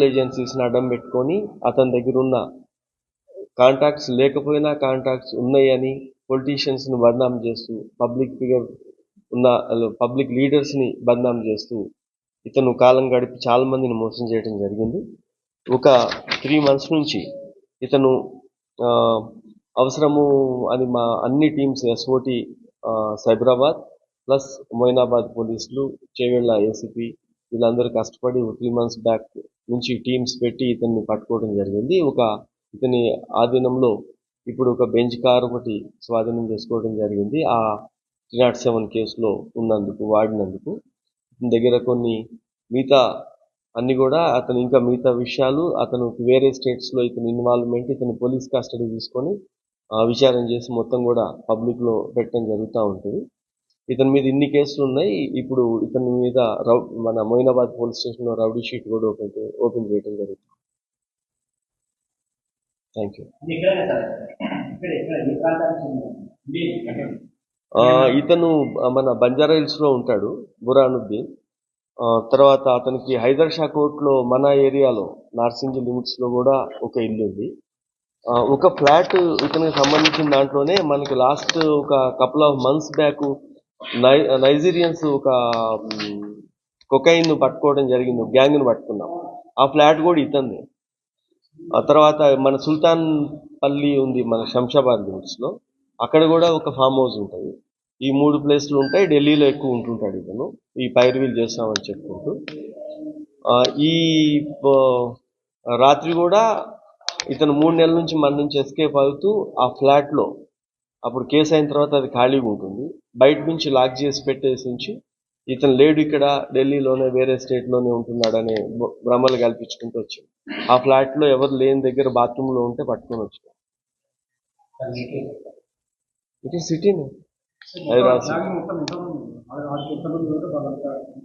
ఏజెన్సీస్ని అడ్డం పెట్టుకొని అతని దగ్గర ఉన్న కాంటాక్ట్స్ లేకపోయినా కాంటాక్ట్స్ ఉన్నాయని పొలిటీషియన్స్ని బదనాం చేస్తూ పబ్లిక్ లీడర్స్ని బదనాం చేస్తూ ఇతను కాలం గడిపి చాలా మందిని మోసం చేయడం జరిగింది. ఒక 3 months నుంచి ఇతను అవసరము అని మా అన్ని teams SOT Cyberabad plus Moinabad పోలీసులు చేవెళ్ళ ఏసీపీ వీళ్ళందరూ కష్టపడి 3 months బ్యాక్ నుంచి టీమ్స్ పెట్టి ఇతన్ని పట్టుకోవడం జరిగింది. ఇతని ఆధీనంలో ఇప్పుడు ఒక బెంచ్ కార్ ఒకటి స్వాధీనం చేసుకోవడం జరిగింది. ఆ 307 కేసులో వాడినందుకు ఇతని దగ్గర కొన్ని మిగతా అన్ని కూడా అతను ఇంకా మిగతా విషయాలు అతను వేరే స్టేట్స్లో ఇతని ఇన్వాల్వ్మెంట్ ఇతను పోలీస్ కస్టడీ తీసుకొని విచారణ చేసి మొత్తం కూడా పబ్లిక్లో పెట్టడం జరుగుతూ ఉంటుంది. ఇతని మీద ఇన్ని కేసులు ఉన్నాయి. ఇప్పుడు ఇతని మీద మన మొయినాబాద్ పోలీస్ స్టేషన్లో రౌడీ షీట్ కూడా ఓపెన్ చేయడం జరుగుతుంది. Thank you. ఇతను మన బంజారా హిల్స్లో ఉంటాడు, బురానుద్దీన్. తర్వాత అతనికి హైదర్ షా కోర్టులో మన ఏరియాలో నార్సింగి లిమిట్స్లో కూడా ఒక ఇల్లు ఉంది. ఒక ఫ్లాట్ ఇతనికి సంబంధించిన దాంట్లోనే మనకి లాస్ట్ ఒక couple of months back Nigerians ఒక కొకైన్ పట్టుకోవడం జరిగింది, గ్యాంగ్ను పట్టుకున్నాం. ఆ ఫ్లాట్ కూడా ఇతంది. ఆ తర్వాత మన సుల్తాన్ పల్లి ఉంది మన శంషాబాద్ లిమిట్స్లో, అక్కడ కూడా ఒక ఫామ్ హౌస్ ఉంటుంది. ఈ 3 ప్లేస్లు ఉంటాయి. ఢిల్లీలో ఎక్కువ ఉంటుంటాడు ఇతను ఈ పైరువీలు చేస్తామని చెప్పుకుంటూ. ఈ రాత్రి కూడా ఇతను 3 నెలల నుంచి మన నుంచి ఎస్కేప్ అవుతూ ఆ ఫ్లాట్లో అప్పుడు కేసు అయిన తర్వాత అది ఖాళీగా ఉంటుంది, బయట నుంచి లాక్ చేసి పెట్టేసి ఇతను లేడు, ఇక్కడ ఢిల్లీలోనే వేరే స్టేట్లోనే ఉంటున్నాడనే భ్రమలు కల్పించుకుంటూ వచ్చాడు. ఆ ఫ్లాట్లో ఎవరు లేని దగ్గర బాత్రూంలో ఉంటే పట్టుకొని వచ్చాడు. ఇట్ ఈస్ సిటీనే హైదరాబాద్.